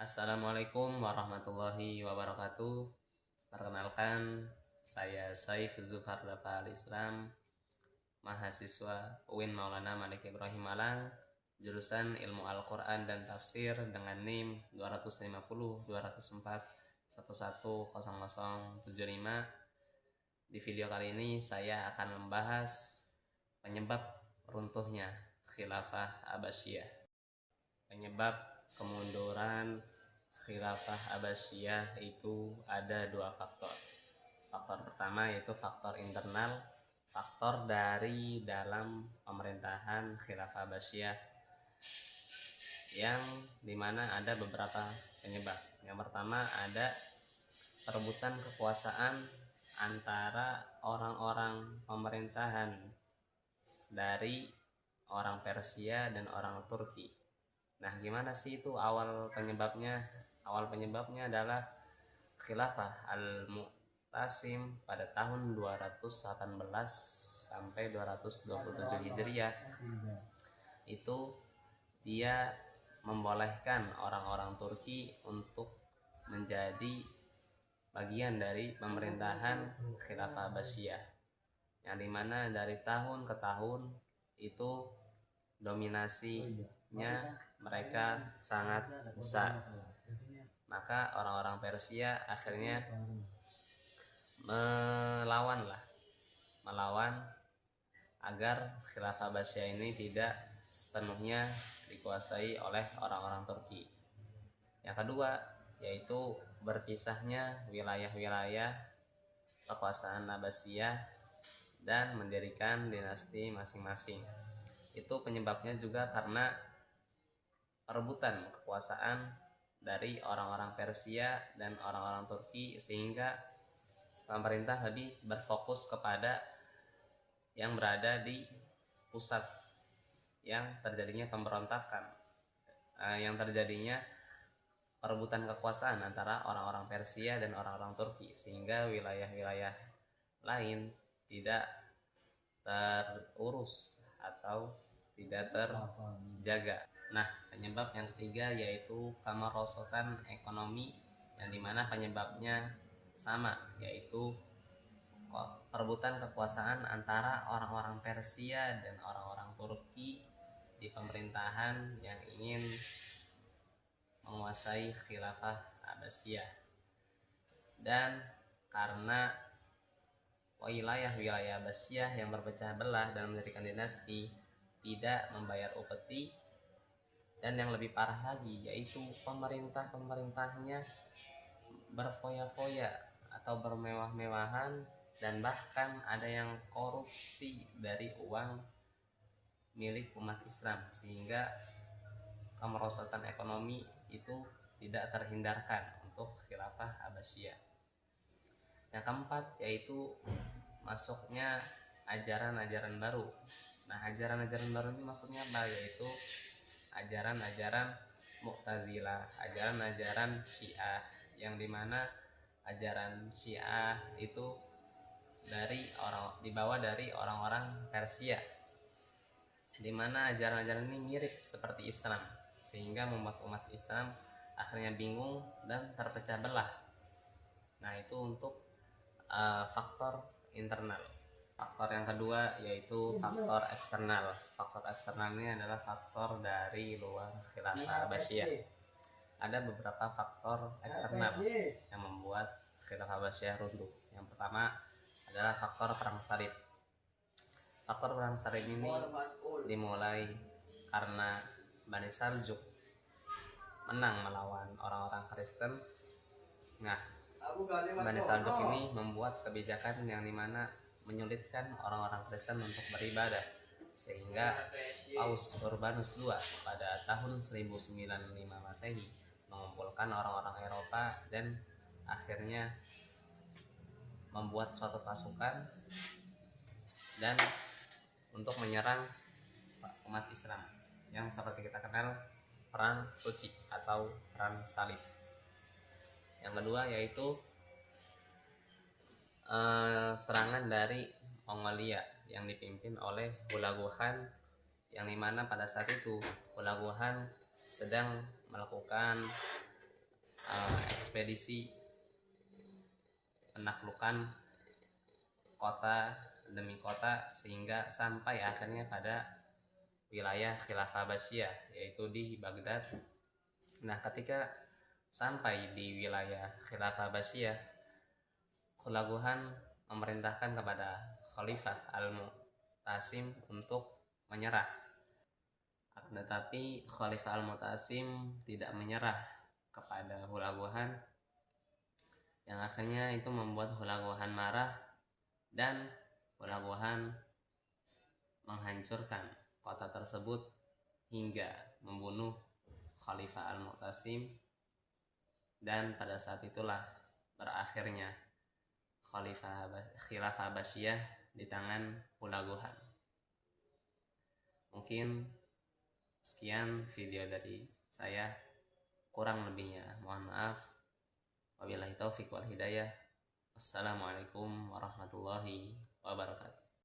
Assalamualaikum warahmatullahi wabarakatuh. Perkenalkan, saya Saif Zuhar Dafa Al-Islam, mahasiswa UIN Maulana Malik Ibrahim Malang, jurusan Ilmu Al-Quran dan Tafsir dengan NIM 250 204 110075. Di video kali ini saya akan membahas penyebab runtuhnya Khilafah Abbasiyah. Penyebab kemunduran Khilafah Abbasiyah itu ada dua faktor. Faktor pertama yaitu faktor internal, faktor dari dalam pemerintahan Khilafah Abbasiyah yang dimana ada beberapa penyebab. Yang pertama ada perebutan kekuasaan antara orang-orang pemerintahan dari orang Persia dan orang Turki. Nah, gimana sih itu awal penyebabnya? Awal penyebabnya adalah Khilafah Al-Mu'tasim pada tahun 218 sampai 227 Hijriah. Itu dia membolehkan orang-orang Turki untuk menjadi bagian dari pemerintahan Khilafah Abbasiyah, yang dimana dari tahun ke tahun itu dominasinya mereka sangat besar. Maka orang-orang Persia akhirnya melawan agar Khilafah Abbasiyah ini tidak sepenuhnya dikuasai oleh orang-orang Turki. Yang kedua yaitu berpisahnya wilayah-wilayah kekuasaan Abbasiyah dan mendirikan dinasti masing-masing. Itu penyebabnya juga karena perebutan kekuasaan dari orang-orang Persia dan orang-orang Turki, sehingga pemerintah lebih berfokus kepada yang berada di pusat, yang terjadinya pemberontakan, yang terjadinya perebutan kekuasaan antara orang-orang Persia dan orang-orang Turki, sehingga wilayah-wilayah lain tidak terurus atau tidak terjaga. Nah, penyebab yang ketiga yaitu kemerosotan ekonomi, yang dimana penyebabnya sama, yaitu perebutan kekuasaan antara orang-orang Persia dan orang-orang Turki di pemerintahan yang ingin menguasai Khilafah Abbasiyah. Dan karena wilayah-wilayah Abbasiyah yang berpecah belah dan mendirikan dinasti tidak membayar upeti, dan yang lebih parah lagi yaitu pemerintahnya berfoya-foya atau bermewah-mewahan, dan bahkan ada yang korupsi dari uang milik umat Islam, sehingga kemerosotan ekonomi itu tidak terhindarkan untuk Khilafah Abbasiyah. Yang keempat yaitu masuknya ajaran-ajaran baru. Nah, ajaran-ajaran baru ini maksudnya apa? Yaitu ajaran-ajaran Mu'tazilah, ajaran-ajaran Syiah, yang dimana ajaran Syiah itu dibawa dari orang-orang Persia, dimana ajaran-ajaran ini mirip seperti Islam, sehingga membuat umat Islam akhirnya bingung dan terpecah belah. Nah, itu untuk faktor internal. Faktor yang kedua yaitu faktor eksternal. Faktor eksternal ini adalah faktor dari luar Khilafah Abbasiyah. Ada beberapa faktor eksternal yang membuat Khilafah Abbasiyah runtuh. Yang pertama adalah faktor perang salib. Faktor perang salib ini dimulai karena Bani Saljuk menang melawan orang-orang Kristen. Nah, Bani Saljuk ini membuat kebijakan yang dimana menyulitkan orang-orang Kristen untuk beribadah, sehingga Paus Urbanus II pada tahun 1095 Masehi mengumpulkan orang-orang Eropa dan akhirnya membuat suatu pasukan dan untuk menyerang umat Islam, yang seperti kita kenal perang suci atau perang salib. Yang kedua yaitu serangan dari Mongolia yang dipimpin oleh Hulagu Khan, yang dimana pada saat itu Hulagu Khan sedang melakukan ekspedisi penaklukan kota demi kota sehingga sampai akhirnya pada wilayah Khilafah Abbasiyah, yaitu di Baghdad. Nah, ketika sampai di wilayah Khilafah Abbasiyah, Hulaguhan memerintahkan kepada Khalifah Al-Mu'tasim untuk menyerah. Akan tetapi Khalifah Al-Mu'tasim tidak menyerah kepada Hulaguhan, yang akhirnya itu membuat Hulaguhan marah dan Hulaguhan menghancurkan kota tersebut hingga membunuh Khalifah Al-Mu'tasim, dan pada saat itulah berakhirnya Khilafah Abbasiyah di tangan Hulaguhan. Mungkin sekian video dari saya, kurang lebihnya mohon maaf. Wabillahi taufik wal hidayah. Wassalamualaikum warahmatullahi wabarakatuh.